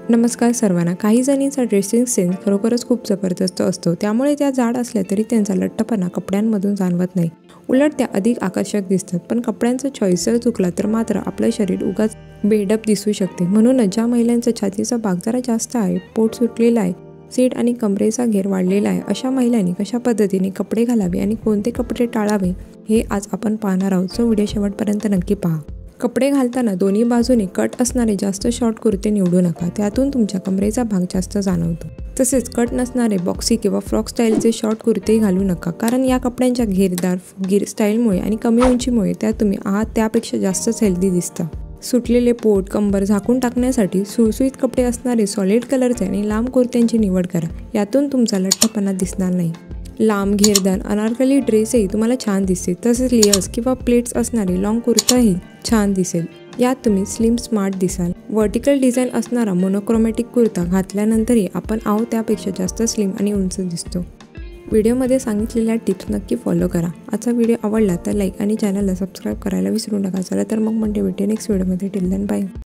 नमस्कार सर्वांना। काही जणींचा ड्रेसिंग सेन्स खरोखरच खूप जबरदस्त असतो, त्यामुळे त्या जाड असल्या तरी त्यांचा लठ्ठपणा कपड्यांमधून जाणवत नाही, उलट त्या अधिक आकर्षक दिसतात। पण कपड्यांचा चॉईस जर चुकला तर मात्र आपलं शरीर उगाच बेडप दिसू शकते। म्हणूनच ज्या महिलांचा छातीचा भाग जरा जास्त आहे, पोट सुटलेला आहे, सीट आणि कमरेचा घेर वाढलेला आहे, अशा महिलांनी कशा पद्धतीने कपडे घालावे आणि कोणते कपडे टाळावे हे आज आपण पाहणार आहोत। सो व्हिडिओ शेवटपर्यंत नक्की पहा। कपडे घालताना दोन्ही बाजूने कट असणारे जास्त शॉर्ट कुर्ते निवडू नका, त्यातून तुमच्या कमरेचा भाग जास्त जाणवतो। तसेच कट नसणारे बॉक्सी किंवा फ्रॉक स्टाईलचे शॉर्ट कुर्तेही घालू नका, कारण या कपड्यांच्या घेरदार फुगीर स्टाईलमुळे आणि कमी उंचीमुळे तुम्ही आहात त्यापेक्षा जास्तच हेल्दी दिसता। सुटलेले पोट कंबर झाकून टाकण्यासाठी सुळसुळीत कपडे असणारे सॉलिड कलरचे आणि लांब कुर्त्यांची निवड करा, यातून तुमचा लठ्ठपणा दिसणार नाही। लांब घेरदार अनारकली ड्रेसही तुम्हाला छान दिसते, तसेच लेयर्स किंवा प्लेट्स असणारे लॉंग कुर्ताही छान दिसेल, यात तुम्ही स्लिम स्मार्ट दिसाल। वर्टिकल डिझाईन असणारा मोनोक्रोमॅटिक कुर्ता घातल्यानंतरही आपण आहोत त्यापेक्षा जास्त स्लिम आणि उंच दिसतो। व्हिडिओमध्ये सांगितलेल्या टिप्स नक्की फॉलो करा। आजचा व्हिडिओ आवडला तर लाईक आणि चॅनलला सबस्क्राईब करायला विसरू नका। चला तर मग भेटूया नेक्स्ट व्हिडिओमध्ये। Till then bye.